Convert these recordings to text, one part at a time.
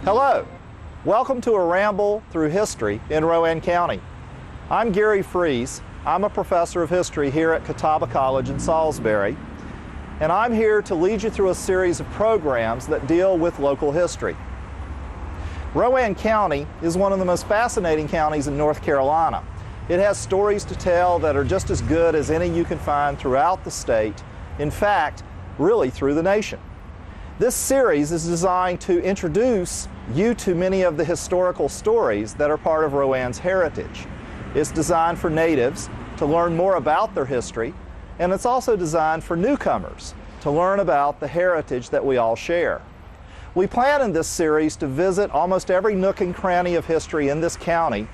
Hello, welcome to a ramble through history in Rowan County. I'm Gary Fries. I'm a professor of history here at Catawba College in Salisbury, and I'm here to lead you through a series of programs that deal with local history. Rowan County is one of the most fascinating counties in North Carolina. It has stories to tell that are just as good as any you can find throughout the state, in fact, really through the nation. This series is designed to introduce you to many of the historical stories that are part of Rowan's heritage. It's designed for natives to learn more about their history, and it's also designed for newcomers to learn about the heritage that we all share. We plan in this series to visit almost every nook and cranny of history in this county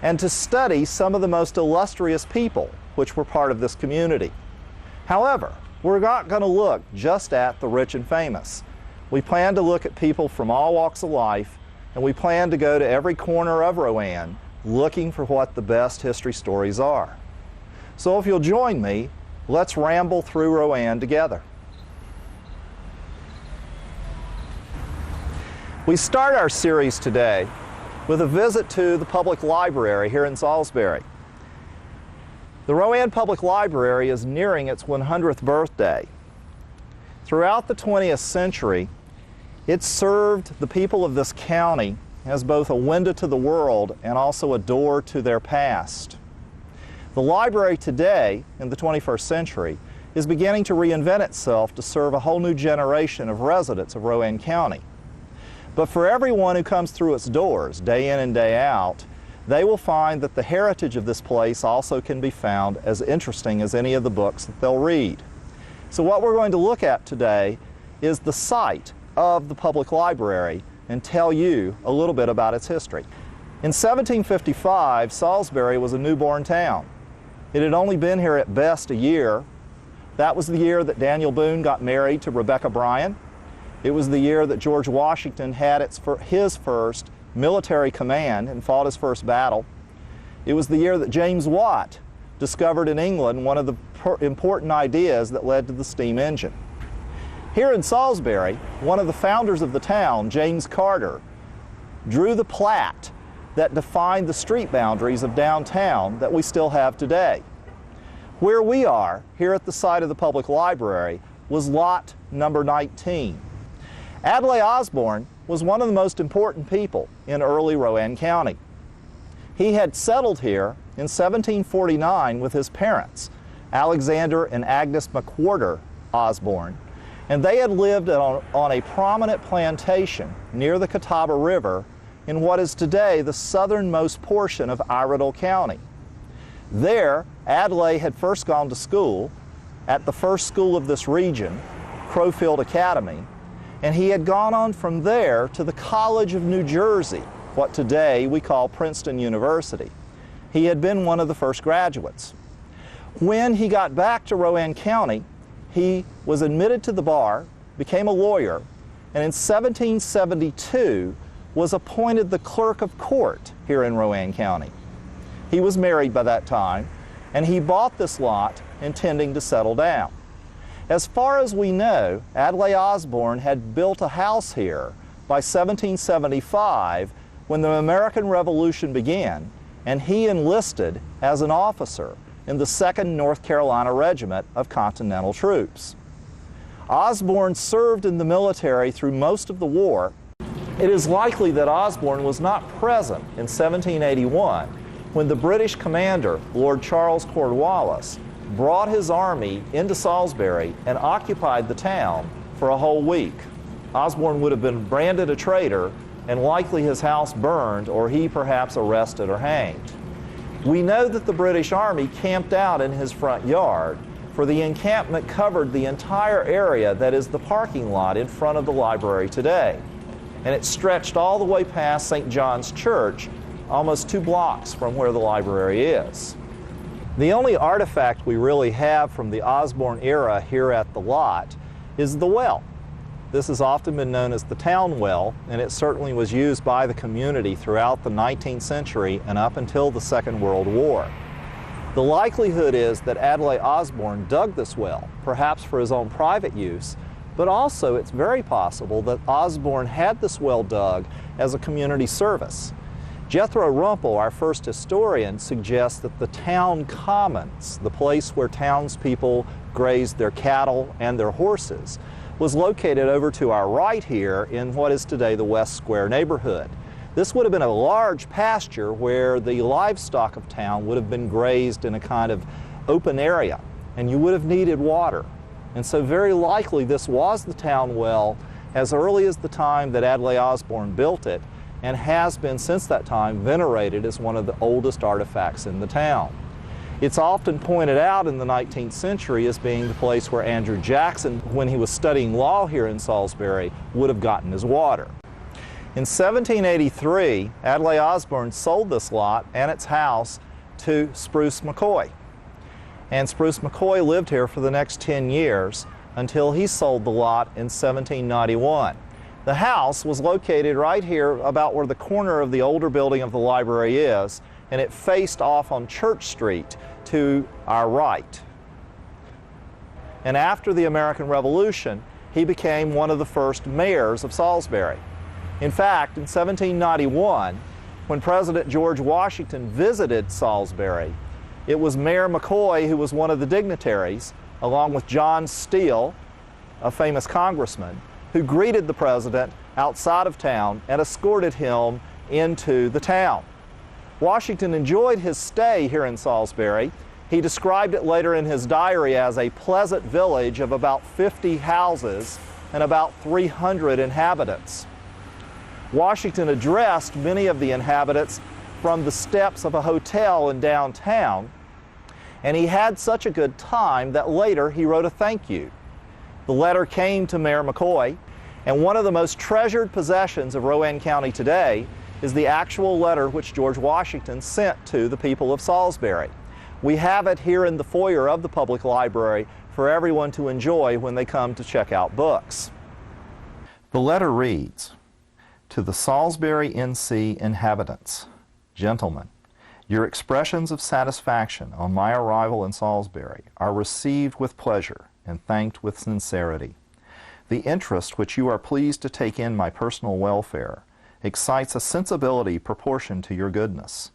and to study some of the most illustrious people which were part of this community. However, we're not going to look just at the rich and famous. We plan to look at people from all walks of life, and we plan to go to every corner of Rowan looking for what the best history stories are. So if you'll join me, let's ramble through Rowan together. We start our series today with a visit to the public library here in Salisbury. The Rowan Public Library is nearing its 100th birthday. Throughout the 20th century, it served the people of this county as both a window to the world and also a door to their past. The library today, in the 21st century, is beginning to reinvent itself to serve a whole new generation of residents of Rowan County. But for everyone who comes through its doors, day in and day out, they will find that the heritage of this place also can be found as interesting as any of the books that they'll read. So what we're going to look at today is the site of the public library and tell you a little bit about its history. In 1755, Salisbury was a newborn town. It had only been here at best a year. That was the year that Daniel Boone got married to Rebecca Bryan. It was the year that George Washington had his first military command and fought his first battle. It was the year that James Watt discovered in England one of the important ideas that led to the steam engine. Here in Salisbury, one of the founders of the town, James Carter, drew the plat that defined the street boundaries of downtown that we still have today. Where we are, here at the site of the public library, was lot number 19. Adlai Osborne was one of the most important people in early Rowan County. He had settled here in 1749 with his parents, Alexander and Agnes McWhorter Osborne, and they had lived on a prominent plantation near the Catawba River in what is today the southernmost portion of Iredell County. There, Adlai had first gone to school at the first school of this region, Crowfield Academy, and he had gone on from there to the College of New Jersey, what today we call Princeton University. He had been one of the first graduates. When he got back to Rowan County, he was admitted to the bar, became a lawyer, and in 1772 was appointed the clerk of court here in Rowan County. He was married by that time, and he bought this lot intending to settle down. As far as we know, Adlai Osborne had built a house here by 1775 when the American Revolution began, and he enlisted as an officer in the 2nd North Carolina Regiment of Continental Troops. Osborne served in the military through most of the war. It is likely that Osborne was not present in 1781 when the British commander, Lord Charles Cornwallis, brought his army into Salisbury and occupied the town for a whole week. Osborne would have been branded a traitor and likely his house burned or he perhaps arrested or hanged. We know that the British Army camped out in his front yard, for the encampment covered the entire area that is the parking lot in front of the library today. And it stretched all the way past St. John's Church, almost 2 blocks from where the library is. The only artifact we really have from the Osborne era here at the lot is the well. This has often been known as the town well, and it certainly was used by the community throughout the 19th century and up until the Second World War. The likelihood is that Adlai Osborne dug this well, perhaps for his own private use, but also it's very possible that Osborne had this well dug as a community service. Jethro Rumpel, our first historian, suggests that the town commons, the place where townspeople grazed their cattle and their horses, was located over to our right here in what is today the West Square neighborhood. This would have been a large pasture where the livestock of town would have been grazed in a kind of open area, and you would have needed water. And so very likely this was the town well as early as the time that Adlai Osborne built it, and has been since that time venerated as one of the oldest artifacts in the town. It's often pointed out in the 19th century as being the place where Andrew Jackson, when he was studying law here in Salisbury, would have gotten his water. In 1783, Adlai Osborne sold this lot and its house to Spruce McCoy. And Spruce McCoy lived here for the next 10 years until he sold the lot in 1791. The house was located right here about where the corner of the older building of the library is, and it faced off on Church Street to our right. And after the American Revolution, he became one of the first mayors of Salisbury. In fact, in 1791, when President George Washington visited Salisbury, it was Mayor McCoy who was one of the dignitaries, along with John Steele, a famous congressman, who greeted the president outside of town and escorted him into the town. Washington enjoyed his stay here in Salisbury. He described it later in his diary as a pleasant village of about 50 houses and about 300 inhabitants. Washington addressed many of the inhabitants from the steps of a hotel in downtown, and he had such a good time that later he wrote a thank you. The letter came to Mayor McCoy, and one of the most treasured possessions of Rowan County today is the actual letter which George Washington sent to the people of Salisbury. We have it here in the foyer of the public library for everyone to enjoy when they come to check out books. The letter reads, "To the Salisbury NC inhabitants, gentlemen, your expressions of satisfaction on my arrival in Salisbury are received with pleasure and thanked with sincerity. The interest which you are pleased to take in my personal welfare excites a sensibility proportioned to your goodness.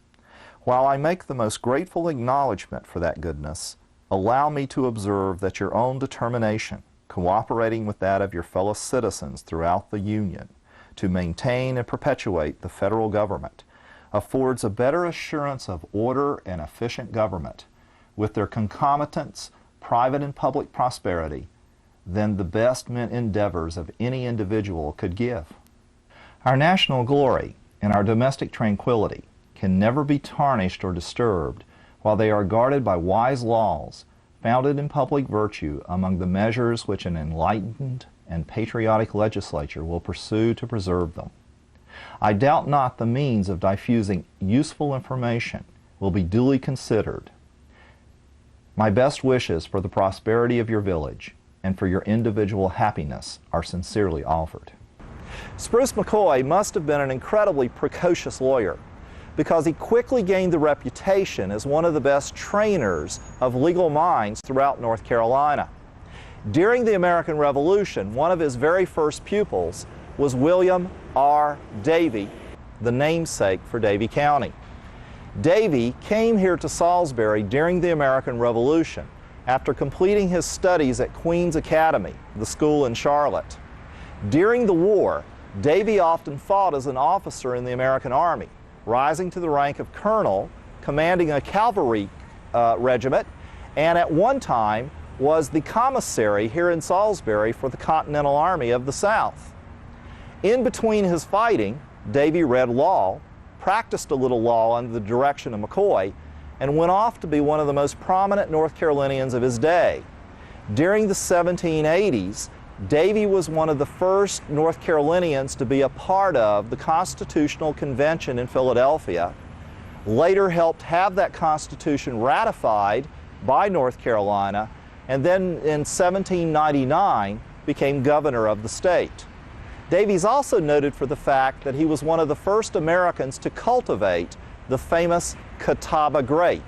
While I make the most grateful acknowledgment for that goodness, allow me to observe that your own determination, cooperating with that of your fellow citizens throughout the Union, to maintain and perpetuate the federal government, affords a better assurance of order and efficient government, with their concomitants, private and public prosperity, than the best meant endeavors of any individual could give. Our national glory and our domestic tranquility can never be tarnished or disturbed while they are guarded by wise laws founded in public virtue among the measures which an enlightened and patriotic legislature will pursue to preserve them. I doubt not the means of diffusing useful information will be duly considered. My best wishes for the prosperity of your village and for your individual happiness are sincerely offered." Spruce McCoy must have been an incredibly precocious lawyer because he quickly gained the reputation as one of the best trainers of legal minds throughout North Carolina. During the American Revolution, one of his very first pupils was William R. Davie, the namesake for Davie County. Davie came here to Salisbury during the American Revolution after completing his studies at Queen's Academy, the school in Charlotte. During the war, Davie often fought as an officer in the American Army, rising to the rank of colonel, commanding a cavalry regiment, and at one time was the commissary here in Salisbury for the Continental Army of the South. In between his fighting, Davie read law, practiced a little law under the direction of McCoy, and went off to be one of the most prominent North Carolinians of his day. During the 1780s, Davie was one of the first North Carolinians to be a part of the Constitutional Convention in Philadelphia, later helped have that Constitution ratified by North Carolina, and then in 1799 became governor of the state. Davie's also noted for the fact that he was one of the first Americans to cultivate the famous Catawba grape,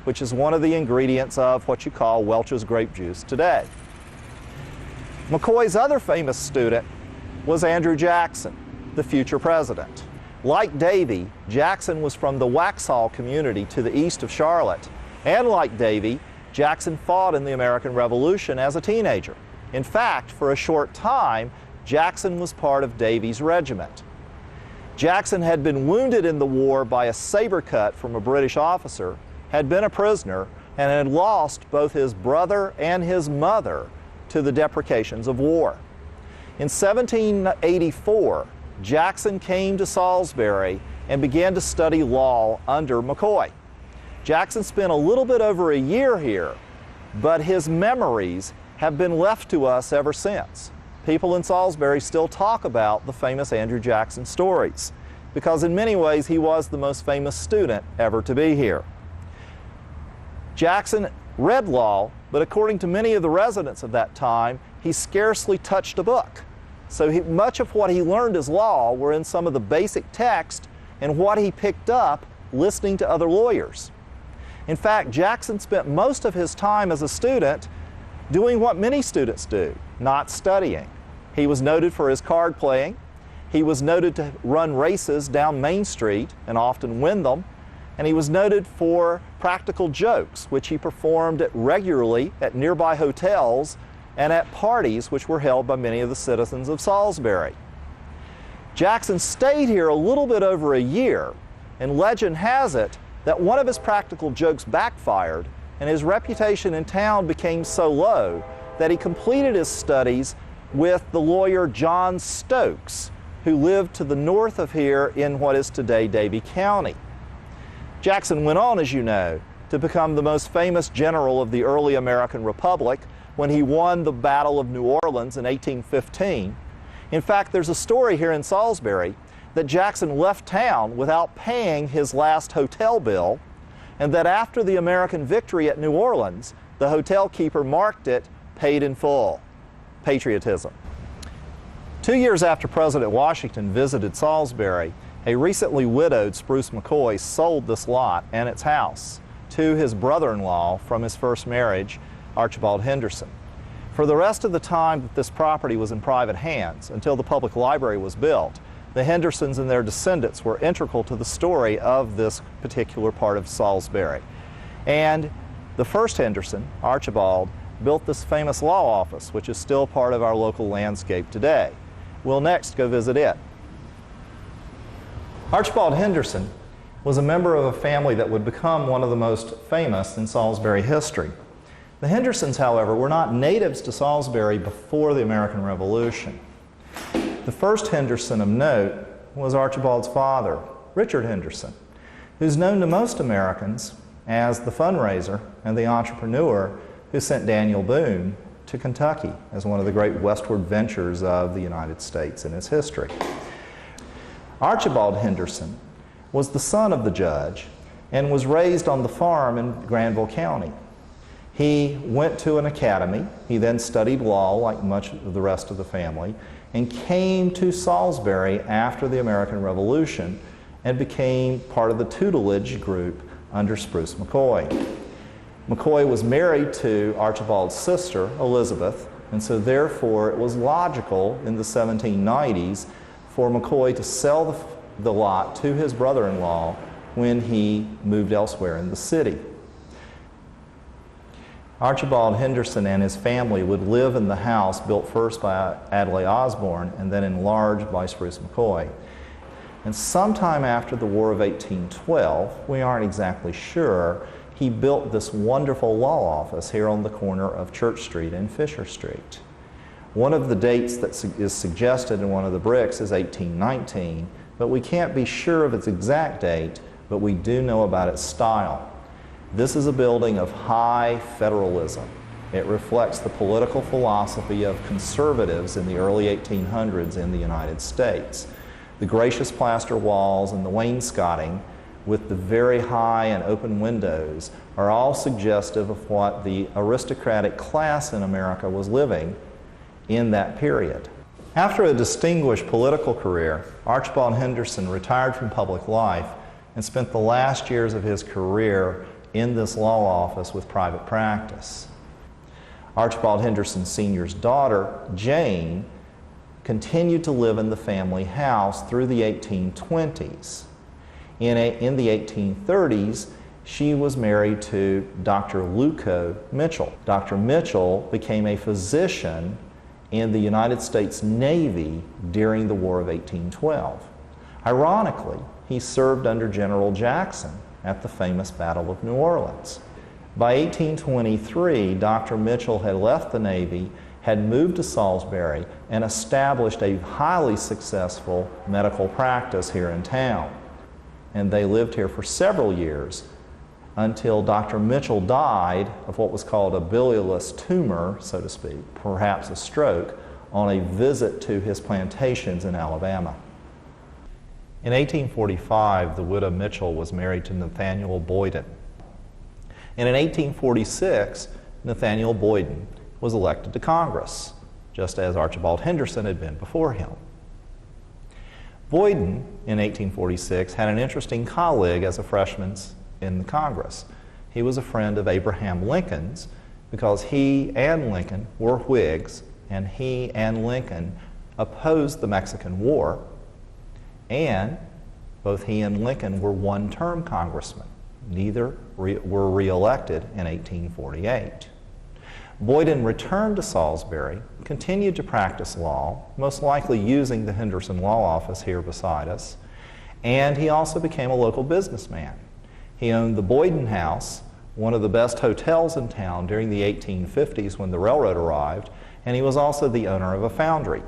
which is one of the ingredients of what you call Welch's grape juice today. McCoy's other famous student was Andrew Jackson, the future president. Like Davy, Jackson was from the Waxhaw community to the east of Charlotte, and like Davy, Jackson fought in the American Revolution as a teenager. In fact, for a short time, Jackson was part of Davy's regiment. Jackson had been wounded in the war by a saber cut from a British officer, had been a prisoner, and had lost both his brother and his mother to the depredations of war. In 1784, Jackson came to Salisbury and began to study law under McCoy. Jackson spent a little bit over a year here, but his memories have been left to us ever since. People in Salisbury still talk about the famous Andrew Jackson stories, because in many ways he was the most famous student ever to be here. Jackson read law, but according to many of the residents of that time, he scarcely touched a book. So much of what he learned as law were in some of the basic text and what he picked up listening to other lawyers. In fact, Jackson spent most of his time as a student doing what many students do, not studying. He was noted for his card playing. He was noted to run races down Main Street and often win them. And he was noted for practical jokes, which he performed regularly at nearby hotels and at parties which were held by many of the citizens of Salisbury. Jackson stayed here a little bit over a year, and legend has it that one of his practical jokes backfired, and his reputation in town became so low that he completed his studies with the lawyer John Stokes, who lived to the north of here in what is today Davie County. Jackson went on, as you know, to become the most famous general of the early American Republic when he won the Battle of New Orleans in 1815. In fact, there's a story here in Salisbury that Jackson left town without paying his last hotel bill, and that after the American victory at New Orleans, the hotel keeper marked it paid in full. Patriotism. 2 years after President Washington visited Salisbury, a recently widowed Spruce McCoy sold this lot and its house to his brother-in-law from his first marriage, Archibald Henderson. For the rest of the time that this property was in private hands, until the public library was built, the Hendersons and their descendants were integral to the story of this particular part of Salisbury. And the first Henderson, Archibald, built this famous law office, which is still part of our local landscape today. We'll next go visit it. Archibald Henderson was a member of a family that would become one of the most famous in Salisbury history. The Hendersons, however, were not natives to Salisbury before the American Revolution. The first Henderson of note was Archibald's father, Richard Henderson, who's known to most Americans as the fundraiser and the entrepreneur who sent Daniel Boone to Kentucky as one of the great westward ventures of the United States in its history. Archibald Henderson was the son of the judge and was raised on the farm in Granville County. He went to an academy. He then studied law like much of the rest of the family and came to Salisbury after the American Revolution and became part of the tutelage group under Spruce McCoy. McCoy was married to Archibald's sister, Elizabeth, and so therefore it was logical in the 1790s for McCoy to sell the lot to his brother-in-law when he moved elsewhere in the city. Archibald Henderson and his family would live in the house built first by Adlai Osborne and then enlarged by Spruce McCoy. And sometime after the War of 1812, we aren't exactly sure, he built this wonderful law office here on the corner of Church Street and Fisher Street. One of the dates that is suggested in one of the bricks is 1819, but we can't be sure of its exact date, but we do know about its style. This is a building of high federalism. It reflects the political philosophy of conservatives in the early 1800s in the United States. The gracious plaster walls and the wainscoting with the very high and open windows are all suggestive of what the aristocratic class in America was living in that period. After a distinguished political career, Archibald Henderson retired from public life and spent the last years of his career in this law office with private practice. Archibald Henderson Sr.'s daughter, Jane, continued to live in the family house through the 1820s. In the 1830s, she was married to Dr. Luco Mitchell. Dr. Mitchell became a physician in the United States Navy during the War of 1812. Ironically, he served under General Jackson at the famous Battle of New Orleans. By 1823, Dr. Mitchell had left the Navy, had moved to Salisbury, and established a highly successful medical practice here in town. And they lived here for several years until Dr. Mitchell died of what was called a bilious tumor, so to speak, perhaps a stroke, on a visit to his plantations in Alabama. In 1845, the widow Mitchell was married to Nathaniel Boyden. And in 1846, Nathaniel Boyden was elected to Congress, just as Archibald Henderson had been before him. Boyden, in 1846, had an interesting colleague as a freshman in the Congress. He was a friend of Abraham Lincoln's because he and Lincoln were Whigs, and he and Lincoln opposed the Mexican War, and both he and Lincoln were one-term congressmen. Neither were re-elected in 1848. Boyden returned to Salisbury, continued to practice law, most likely using the Henderson Law Office here beside us, and he also became a local businessman. He owned the Boyden House, one of the best hotels in town during the 1850s when the railroad arrived, and he was also the owner of a foundry.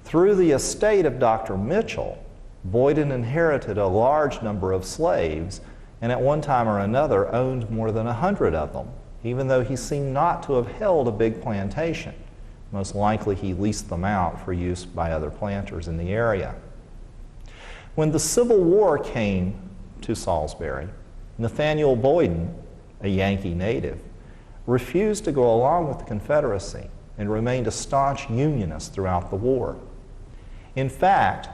Through the estate of Dr. Mitchell, Boyden inherited a large number of slaves, and at one time or another owned more than 100 of them, even though he seemed not to have held a big plantation. Most likely he leased them out for use by other planters in the area. When the Civil War came to Salisbury, Nathaniel Boyden, a Yankee native, refused to go along with the Confederacy and remained a staunch Unionist throughout the war. In fact,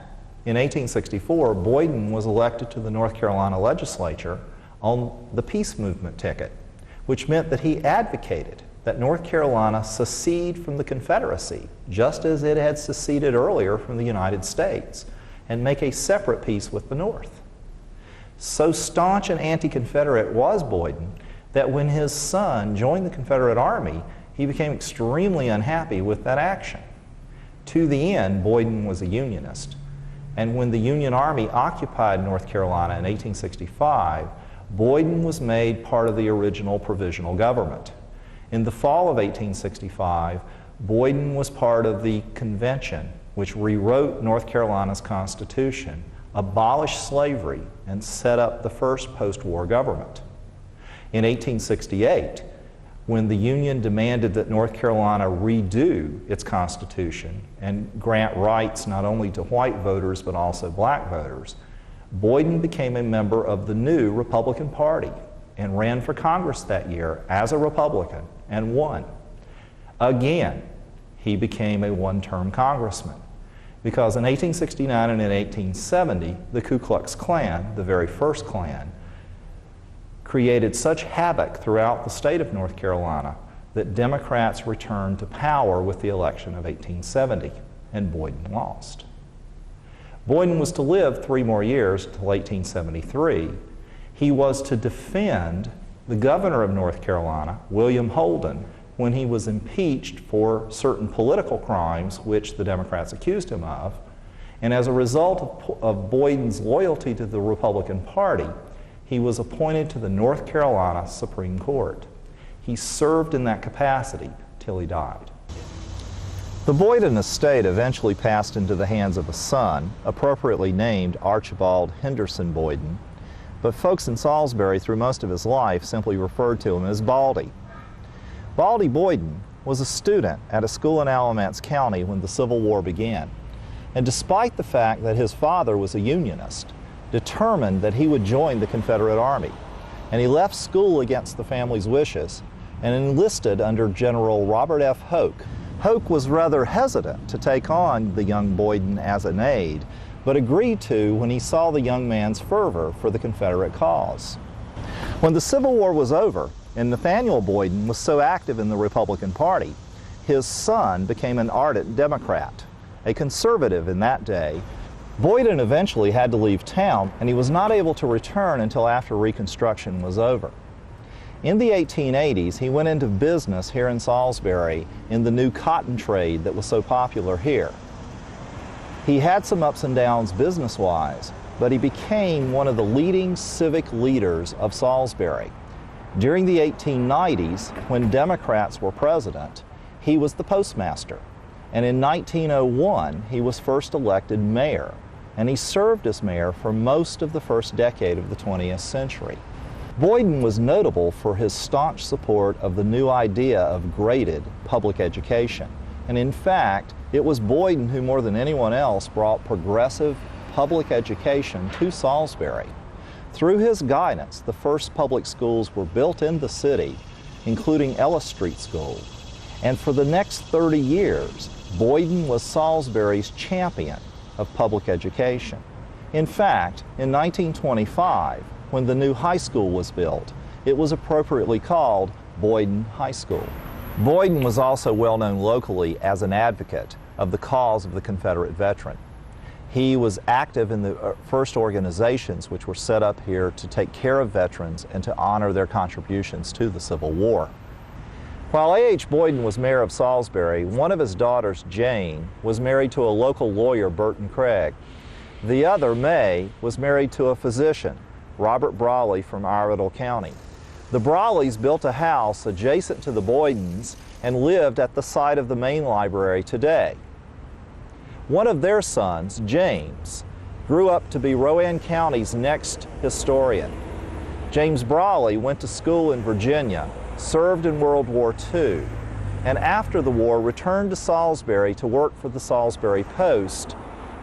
in 1864, Boyden was elected to the North Carolina legislature on the peace movement ticket, which meant that he advocated that North Carolina secede from the Confederacy, just as it had seceded earlier from the United States, and make a separate peace with the North. So staunch an anti-Confederate was Boyden that when his son joined the Confederate Army, he became extremely unhappy with that action. To the end, Boyden was a Unionist. And when the Union Army occupied North Carolina in 1865, Boyden was made part of the original provisional government. In the fall of 1865, Boyden was part of the convention which rewrote North Carolina's Constitution, abolished slavery, and set up the first post-war government. In 1868, when the Union demanded that North Carolina redo its Constitution and grant rights not only to white voters but also black voters, Boyden became a member of the new Republican Party and ran for Congress that year as a Republican and won. Again, he became a one-term congressman because in 1869 and in 1870, the Ku Klux Klan, the very first Klan, created such havoc throughout the state of North Carolina that Democrats returned to power with the election of 1870, and Boyden lost. Boyden was to live 3 more years until 1873. He was to defend the governor of North Carolina, William Holden, when he was impeached for certain political crimes which the Democrats accused him of. And as a result of Boyden's loyalty to the Republican Party, he was appointed to the North Carolina Supreme Court. He served in that capacity till he died. The Boyden estate eventually passed into the hands of a son, appropriately named Archibald Henderson Boyden, but folks in Salisbury through most of his life simply referred to him as Baldy. Baldy Boyden was a student at a school in Alamance County when the Civil War began, and despite the fact that his father was a Unionist, determined that he would join the Confederate Army, and he left school against the family's wishes and enlisted under General Robert F. Hoke. Hoke was rather hesitant to take on the young Boyden as an aide, but agreed to when he saw the young man's fervor for the Confederate cause. When the Civil War was over, And Nathaniel Boyden was so active in the Republican Party, his son became an ardent Democrat, a conservative in that day. Boyden eventually had to leave town, and he was not able to return until after Reconstruction was over. In the 1880s, he went into business here in Salisbury in the new cotton trade that was so popular here. He had some ups and downs business-wise, but he became one of the leading civic leaders of Salisbury. During the 1890s, when Democrats were president, he was the postmaster. And in 1901, he was first elected mayor, and he served as mayor for most of the first decade of the 20th century. Boyden was notable for his staunch support of the new idea of graded public education. And in fact, it was Boyden who more than anyone else brought progressive public education to Salisbury. Through his guidance, the first public schools were built in the city, including Ellis Street School. And for the next 30 years, Boyden was Salisbury's champion of public education. In fact, in 1925, when the new high school was built, it was appropriately called Boyden High School. Boyden was also well known locally as an advocate of the cause of the Confederate veteran. He was active in the first organizations which were set up here to take care of veterans and to honor their contributions to the Civil War. While A.H. Boyden was mayor of Salisbury, one of his daughters, Jane, was married to a local lawyer, Burton Craig. The other, May, was married to a physician, Robert Brawley from Archibald County. The Brawleys built a house adjacent to the Boydens and lived at the site of the main library today. One of their sons, James, grew up to be Rowan County's next historian. James Brawley went to school in Virginia, served in World War II, and after the war returned to Salisbury to work for the Salisbury Post,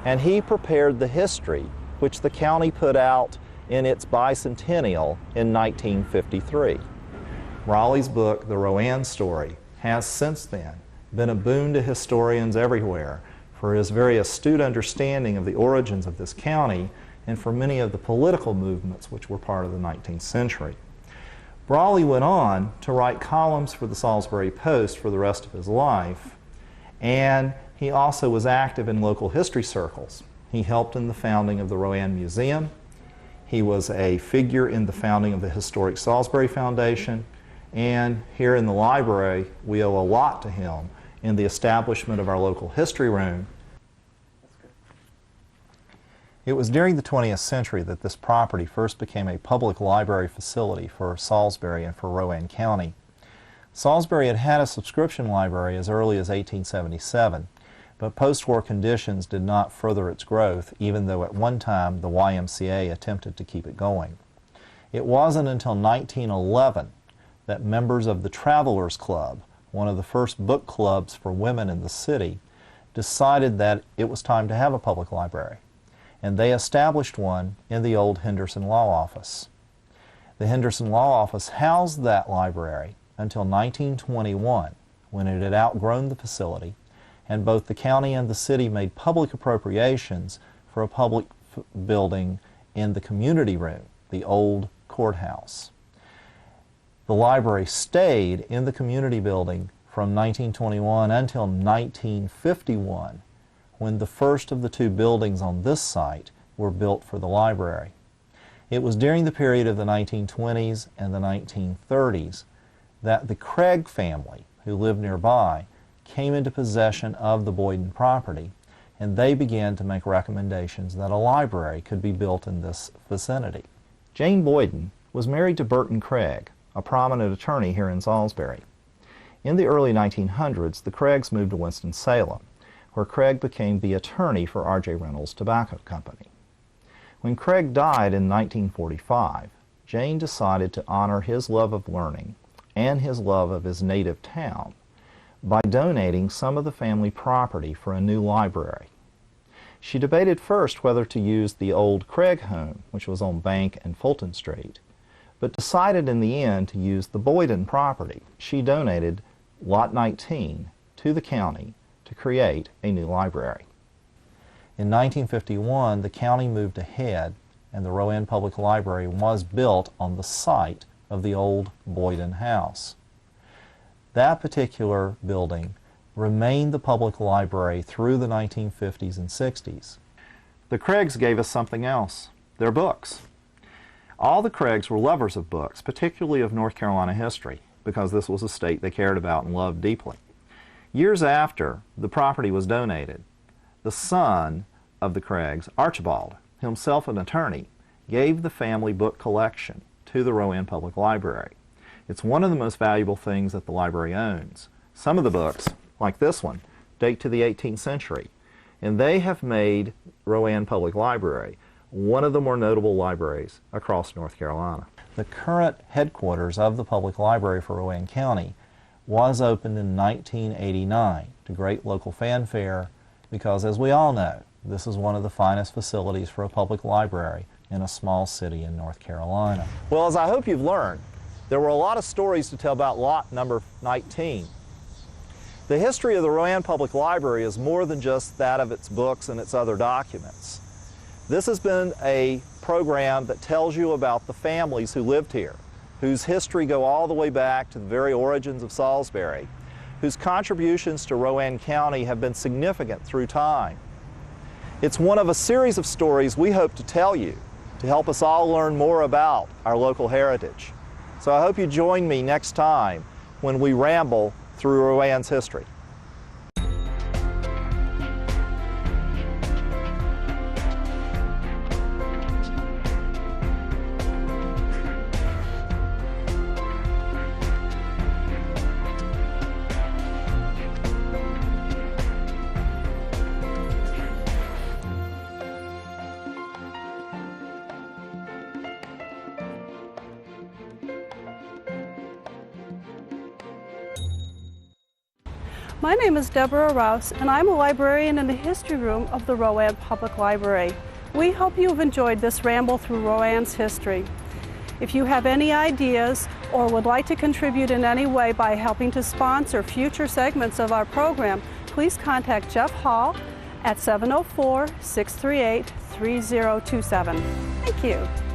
and he prepared the history which the county put out in its bicentennial in 1953. Brawley's book, The Rowan Story, has since then been a boon to historians everywhere for his very astute understanding of the origins of this county and for many of the political movements which were part of the 19th century. Brawley went on to write columns for the Salisbury Post for the rest of his life, and he also was active in local history circles. He helped in the founding of the Rowan Museum. He was a figure in the founding of the historic Salisbury Foundation, and here in the library we owe a lot to him in the establishment of our local history room. It was during the 20th century that this property first became a public library facility for Salisbury and for Rowan County. Salisbury had had a subscription library as early as 1877, but post-war conditions did not further its growth, even though at one time the YMCA attempted to keep it going. It wasn't until 1911 that members of the Travelers Club, one of the first book clubs for women in the city, decided that it was time to have a public library, and they established one in the old Henderson Law Office. The Henderson Law Office housed that library until 1921, when it had outgrown the facility, and both the county and the city made public appropriations for a public building in the community room, the old courthouse. The library stayed in the community building from 1921 until 1951, when the first of the two buildings on this site were built for the library. It was during the period of the 1920s and the 1930s that the Craig family, who lived nearby, came into possession of the Boyden property, and they began to make recommendations that a library could be built in this vicinity. Jane Boyden was married to Burton Craig, a prominent attorney here in Salisbury. In the early 1900s, the Craigs moved to Winston-Salem, where Craig became the attorney for R.J. Reynolds Tobacco Company. When Craig died in 1945, Jane decided to honor his love of learning and his love of his native town by donating some of the family property for a new library. She debated first whether to use the old Craig home, which was on Bank and Fulton Street, but decided in the end to use the Boyden property. She donated Lot 19 to the county to create a new library. In 1951, the county moved ahead and the Rowan Public Library was built on the site of the old Boyden house. That particular building remained the public library through the 1950s and 60s. The Craigs gave us something else, their books. All the Craigs were lovers of books, particularly of North Carolina history, because this was a state they cared about and loved deeply. Years after the property was donated, the son of the Craigs, Archibald, himself an attorney, gave the family book collection to the Rowan Public Library. It's one of the most valuable things that the library owns. Some of the books, like this one, date to the 18th century, and they have made Rowan Public Library one of the more notable libraries across North Carolina. The current headquarters of the Public Library for Rowan County was opened in 1989 to great local fanfare because, as we all know, this is one of the finest facilities for a public library in a small city in North Carolina. Well, as I hope you've learned, there were a lot of stories to tell about lot number 19. The history of the Rowan Public Library is more than just that of its books and its other documents. This has been a program that tells you about the families who lived here, whose history go all the way back to the very origins of Salisbury, whose contributions to Rowan County have been significant through time. It's one of a series of stories we hope to tell you to help us all learn more about our local heritage. So I hope you join me next time when we ramble through Rowan's history. My name is Deborah Rouse, and I'm a librarian in the history room of the Rowan Public Library. We hope you've enjoyed this ramble through Rowan's history. If you have any ideas or would like to contribute in any way by helping to sponsor future segments of our program, please contact Jeff Hall at 704-638-3027. Thank you.